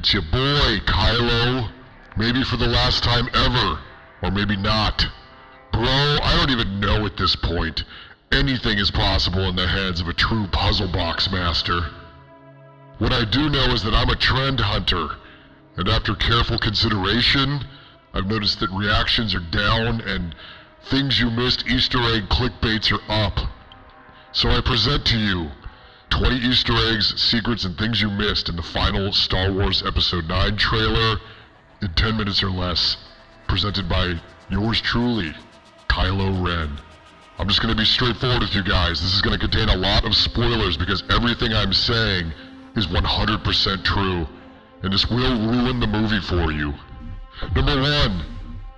It's your boy, Kylo. Maybe for the last time ever. Or maybe not. Bro, I don't even know at this point. Anything is possible in the hands of a true puzzle box master. What I do know is that I'm a trend hunter. And after careful consideration, I've noticed that reactions are down and things you missed Easter egg clickbaits are up. So I present to you 20 Easter eggs, secrets, and things you missed in the final Star Wars Episode 9 trailer in 10 minutes or less. Presented by yours truly, Kylo Ren. I'm just going to be straightforward with you guys. This is going to contain a lot of spoilers because everything I'm saying is 100% true. And this will ruin the movie for you. Number 1,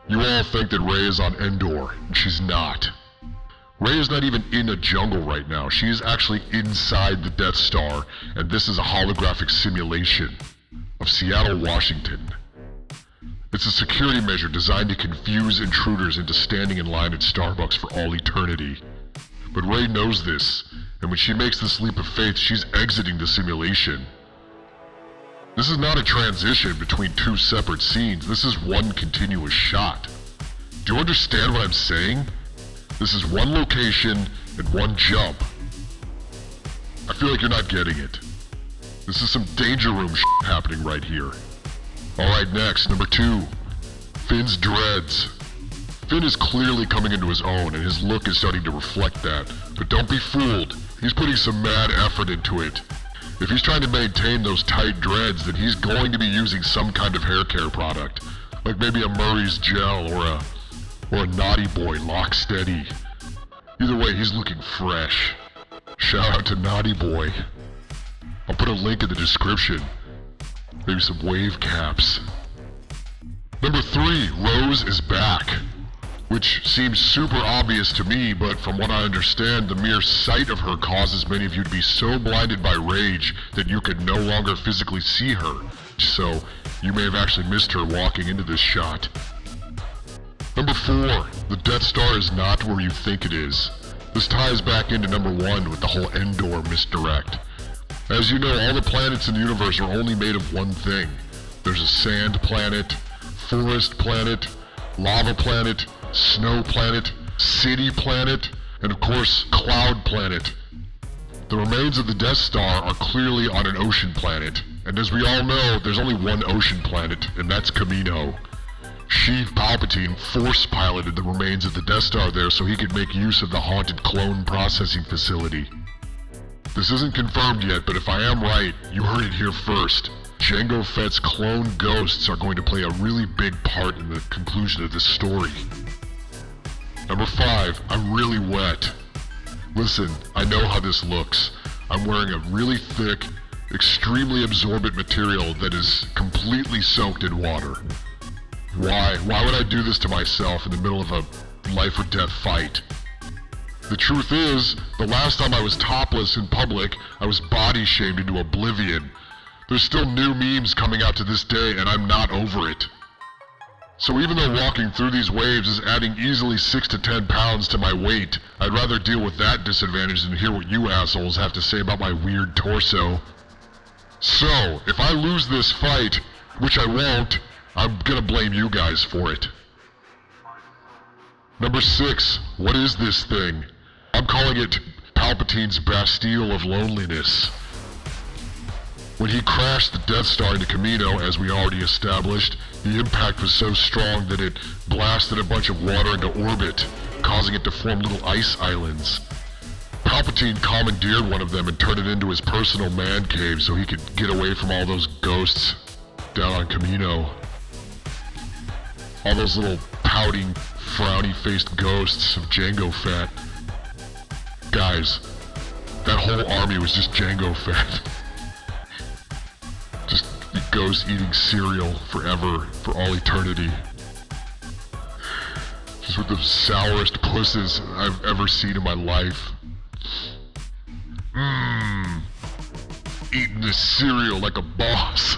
you all think that Rey is on Endor, and she's not. Rey is not even in a jungle right now. She is actually inside the Death Star, and this is a holographic simulation of Seattle, Washington. It's a security measure designed to confuse intruders into standing in line at Starbucks for all eternity. But Rey knows this, and when she makes this leap of faith, she's exiting the simulation. This is not a transition between two separate scenes. This is one continuous shot. Do you understand what I'm saying? This is one location and one jump. I feel like you're not getting it. This is some danger room shit happening right here. Alright, next, number 2. Finn's dreads. Finn is clearly coming into his own and his look is starting to reflect that. But don't be fooled. He's putting some mad effort into it. If he's trying to maintain those tight dreads, then he's going to be using some kind of hair care product. Like maybe a Murray's Gel or a Naughty Boy Lock Steady. Either way, he's looking fresh. Shout out to Naughty Boy. I'll put a link in the description. Maybe some wave caps. Number 3, Rose is back. Which seems super obvious to me, but from what I understand, the mere sight of her causes many of you to be so blinded by rage that you could no longer physically see her. So, you may have actually missed her walking into this shot. Number 4, the Death Star is not where you think it is. This ties back into number 1 with the whole Endor misdirect. As you know, all the planets in the universe are only made of one thing. There's a sand planet, forest planet, lava planet, snow planet, city planet, and of course, cloud planet. The remains of the Death Star are clearly on an ocean planet, and as we all know, there's only one ocean planet, and that's Kamino. Sheev Palpatine force-piloted the remains of the Death Star there so he could make use of the haunted clone processing facility. This isn't confirmed yet, but if I am right, you heard it here first. Jango Fett's clone ghosts are going to play a really big part in the conclusion of this story. Number 5, I'm really wet. Listen, I know how this looks. I'm wearing a really thick, extremely absorbent material that is completely soaked in water. Why? Why would I do this to myself in the middle of a life or death fight? The truth is, the last time I was topless in public, I was body shamed into oblivion. There's still new memes coming out to this day, and I'm not over it. So even though walking through these waves is adding easily 6 to 10 pounds to my weight, I'd rather deal with that disadvantage than hear what you assholes have to say about my weird torso. So, if I lose this fight, which I won't, I'm gonna blame you guys for it. Number 6, what is this thing? I'm calling it Palpatine's Bastille of Loneliness. When he crashed the Death Star into Kamino, as we already established, the impact was so strong that it blasted a bunch of water into orbit, causing it to form little ice islands. Palpatine commandeered one of them and turned it into his personal man cave so he could get away from all those ghosts down on Kamino. All those little pouting, frowny-faced ghosts of Jango Fett. Guys, that whole army was just Jango Fett. Just ghosts eating cereal forever, for all eternity. Just with the sourest pusses I've ever seen in my life. Eating this cereal like a boss.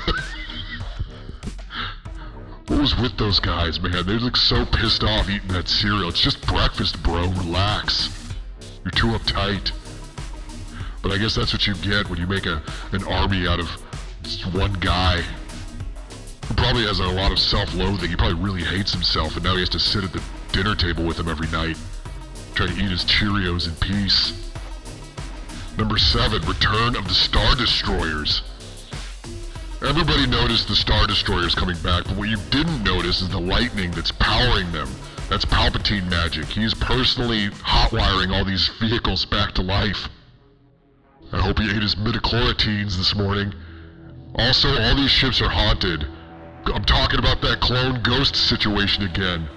What was with those guys, man? They look so pissed off eating that cereal. It's just breakfast, bro. Relax. You're too uptight. But I guess that's what you get when you make an army out of just one guy. He probably has a lot of self-loathing. He probably really hates himself, and now he has to sit at the dinner table with him every night, trying to eat his Cheerios in peace. Number 7, Return of the Star Destroyers. Everybody noticed the Star Destroyers coming back, but what you didn't notice is the lightning that's powering them. That's Palpatine magic. He's personally hotwiring all these vehicles back to life. I hope he ate his midichloroteins this morning. Also, all these ships are haunted. I'm talking about that clone ghost situation again.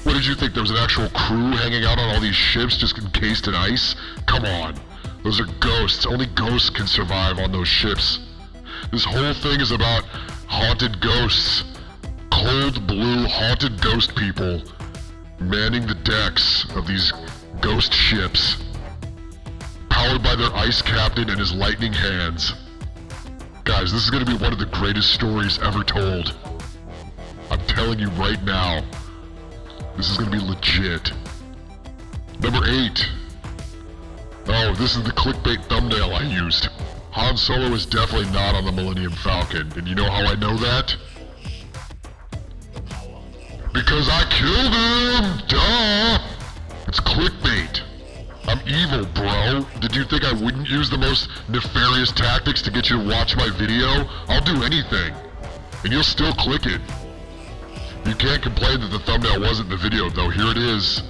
What did you think? There was an actual crew hanging out on all these ships just encased in ice? Come on. Those are ghosts. Only ghosts can survive on those ships. This whole thing is about haunted ghosts. Cold blue haunted ghost people manning the decks of these ghost ships, powered by their ice captain and his lightning hands. Guys, this is going to be one of the greatest stories ever told. I'm telling you right now, this is going to be legit. Number 8. Oh, this is the clickbait thumbnail I used. Han Solo is definitely not on the Millennium Falcon, and you know how I know that? Because I killed him! Duh! It's clickbait. I'm evil, bro. Did you think I wouldn't use the most nefarious tactics to get you to watch my video? I'll do anything. And you'll still click it. You can't complain that the thumbnail wasn't in the video, though. Here it is.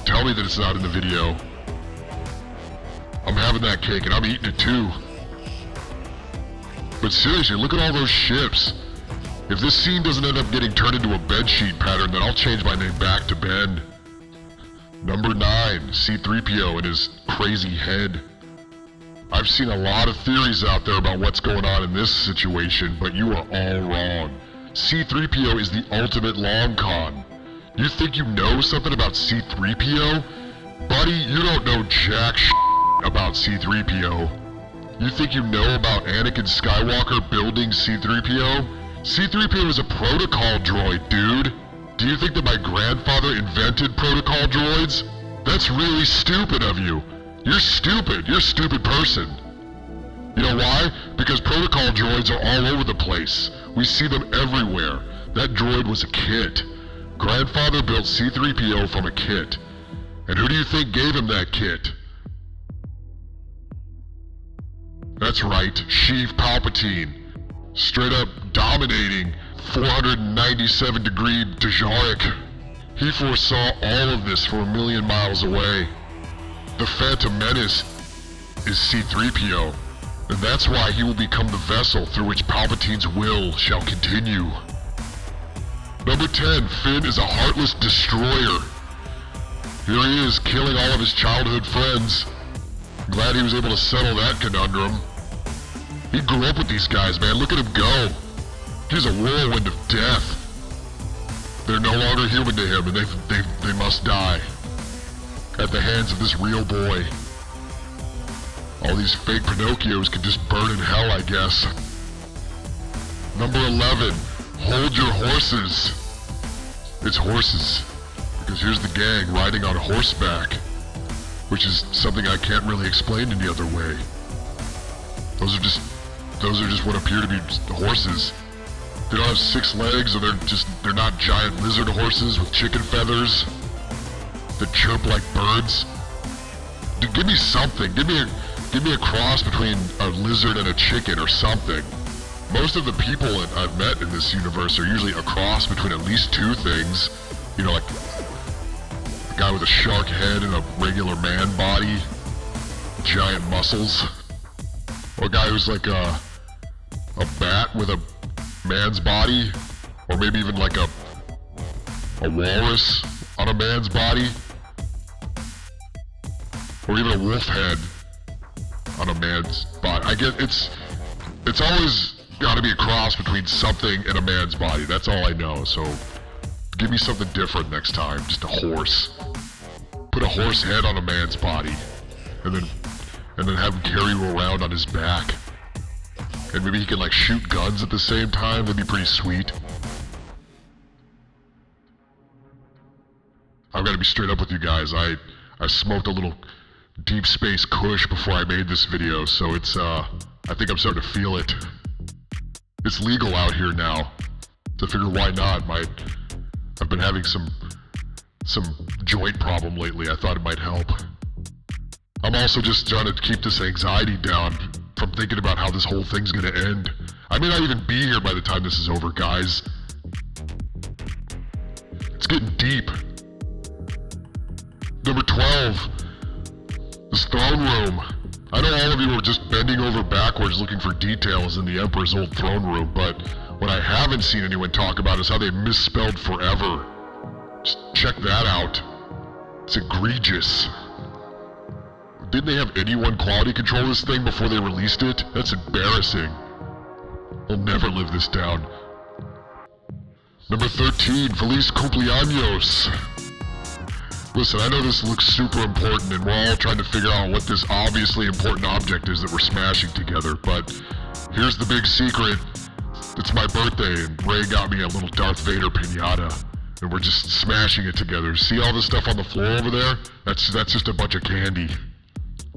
Tell me that it's not in the video. I'm having that cake, and I'm eating it too. But seriously, look at all those ships. If this scene doesn't end up getting turned into a bedsheet pattern, then I'll change my name back to Ben. Number 9, C-3PO and his crazy head. I've seen a lot of theories out there about what's going on in this situation, but you are all wrong. C-3PO is the ultimate long con. You think you know something about C-3PO? Buddy, you don't know jack about C-3PO. You think you know about Anakin Skywalker building C-3PO? C-3PO is a protocol droid, dude. Do you think that my grandfather invented protocol droids? That's really stupid of you. You're stupid. You're a stupid person. You know why? Because protocol droids are all over the place. We see them everywhere. That droid was a kit. Grandfather built C-3PO from a kit. And who do you think gave him that kit? That's right, Sheev Palpatine. Straight up dominating 497-degree Dejarik. He foresaw all of this for 1,000,000 miles away. The Phantom Menace is C-3PO, and that's why he will become the vessel through which Palpatine's will shall continue. Number 10, Finn is a heartless destroyer. Here he is, killing all of his childhood friends. Glad he was able to settle that conundrum. He grew up with these guys, man. Look at him go. He's a whirlwind of death. They're no longer human to him, and they must die at the hands of this real boy. All these fake Pinocchios can just burn in hell, I guess. Number 11, hold your horses. It's horses, because here's the gang riding on horseback, which is something I can't really explain any other way. Those are just what appear to be horses. They don't have 6 legs, or they're not giant lizard horses with chicken feathers that chirp like birds. Dude, give me something. Give me a cross between a lizard and a chicken or something. Most of the people that I've met in this universe are usually a cross between at least 2 things. You know, like a guy with a shark head and a regular man body, giant muscles. Or a guy who's like a bat with a man's body, or maybe even like a walrus on a man's body, or even a wolf head on a man's body. I get it's always got to be a cross between something and a man's body. That's all I know. So give me something different next time. Just a horse. Put a horse head on a man's body, and then have him carry you around on his back. And maybe he can like shoot guns at the same time. That'd be pretty sweet. I've got to be straight up with you guys. I smoked a little Deep Space Kush before I made this video, so I think I'm starting to feel it. It's legal out here now. So I figured why not? I've been having some joint problem lately. I thought it might help. I'm also just trying to keep this anxiety down from thinking about how this whole thing's gonna end. I may not even be here by the time this is over, guys. It's getting deep. Number 12, this throne room. I know all of you are just bending over backwards looking for details in the Emperor's old throne room, but what I haven't seen anyone talk about is how they misspelled forever. Just check that out. It's egregious. Didn't they have anyone quality control this thing before they released it? That's embarrassing. I'll never live this down. Number 13, Feliz Cumpleaños. Listen, I know this looks super important and we're all trying to figure out what this obviously important object is that we're smashing together, but here's the big secret. It's my birthday and Ray got me a little Darth Vader piñata and we're just smashing it together. See all this stuff on the floor over there? That's just a bunch of candy.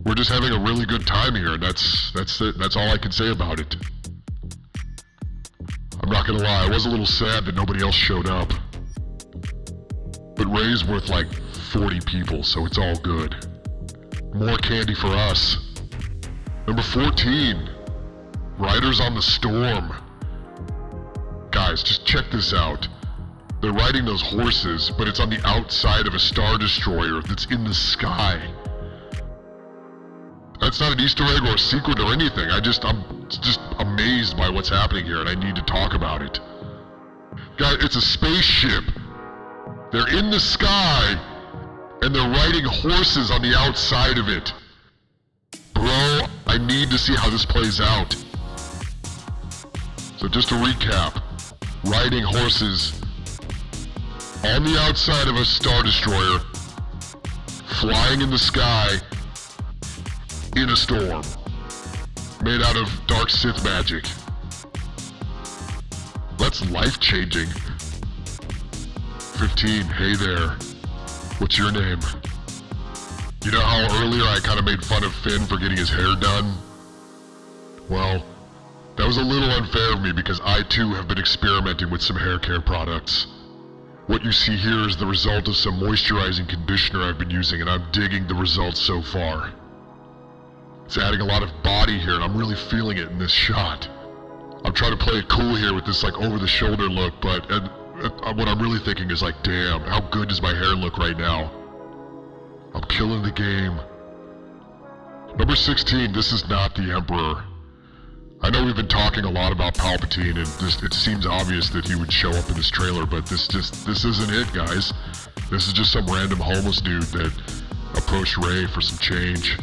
We're just having a really good time here and that's it. That's all I can say about it. I'm not gonna lie, I was a little sad that nobody else showed up. But Ray's worth like 40 people, so it's all good. More candy for us. Number 14, Riders on the Storm. Guys, just check this out. They're riding those horses, but it's on the outside of a Star Destroyer that's in the sky. That's not an Easter egg or a secret or anything. I'm just amazed by what's happening here and I need to talk about it. Guys, it's a spaceship. They're in the sky and they're riding horses on the outside of it. Bro, I need to see how this plays out. So just to recap, riding horses on the outside of a Star Destroyer, flying in the sky, in a storm, made out of dark Sith magic. That's life-changing. 15, hey there. What's your name? You know how earlier I kind of made fun of Finn for getting his hair done? Well, that was a little unfair of me because I too have been experimenting with some hair care products. What you see here is the result of some moisturizing conditioner I've been using and I'm digging the results so far. It's adding a lot of body here and I'm really feeling it in this shot. I'm trying to play it cool here with this like over-the-shoulder look, but what I'm really thinking is like, damn, how good does my hair look right now? I'm killing the game. Number 16, this is not the Emperor. I know we've been talking a lot about Palpatine and it seems obvious that he would show up in this trailer, but this isn't it, guys. This is just some random homeless dude that approached Rey for some change.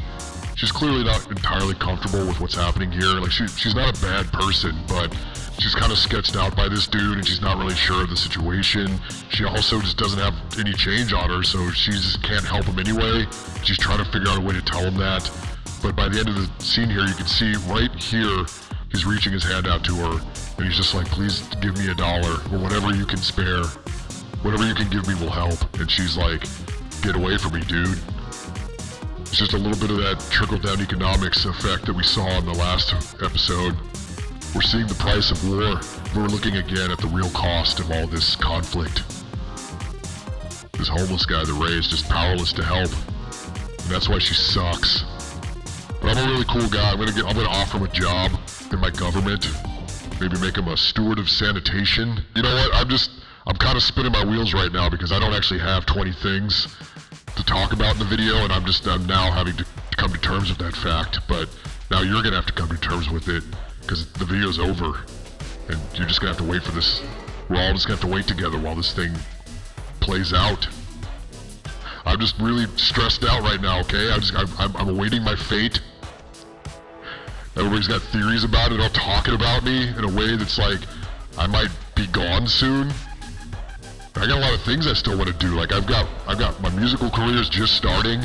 She's clearly not entirely comfortable with what's happening here. Like she's not a bad person, but she's kind of sketched out by this dude and she's not really sure of the situation. She also just doesn't have any change on her, so she just can't help him anyway. She's trying to figure out a way to tell him that. But by the end of the scene here, you can see right here, he's reaching his hand out to her and he's just like, please give me $1 or whatever you can spare. Whatever you can give me will help. And she's like, get away from me, dude. It's just a little bit of that trickle-down economics effect that we saw in the last episode. We're seeing the price of war. We're looking again at the real cost of all this conflict. This homeless guy that Rey is just powerless to help. And that's why she sucks. But I'm a really cool guy. I'm gonna offer him a job in my government. Maybe make him a steward of sanitation. You know what? I'm kind of spinning my wheels right now because I don't actually have 20 things to talk about in the video, and I'm now having to come to terms with that fact. But now you're gonna have to come to terms with it because the video's over, and you're just gonna have to wait for this. We're all just gonna have to wait together while this thing plays out. I'm just really stressed out right now, okay? I'm awaiting my fate. Everybody's got theories about it, all talking about me in a way that's like, I might be gone soon. I got a lot of things I still want to do. Like I've got my musical career is just starting.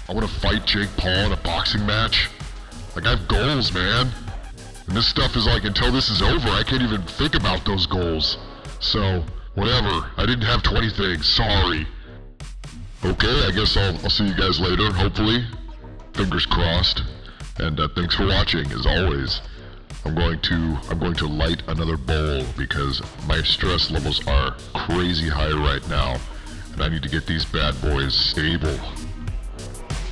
I want to fight Jake Paul in a boxing match. Like I have goals, man. And this stuff is like, until this is over, I can't even think about those goals. So, whatever. I didn't have 20 things. Sorry. Okay, I guess I'll see you guys later, hopefully. Fingers crossed. And thanks for watching, as always. I'm going to light another bowl because my stress levels are crazy high right now, and I need to get these bad boys stable.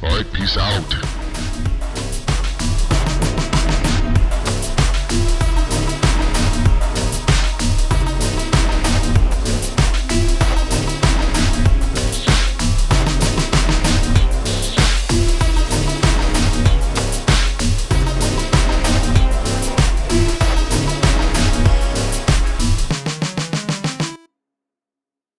Alright, peace out.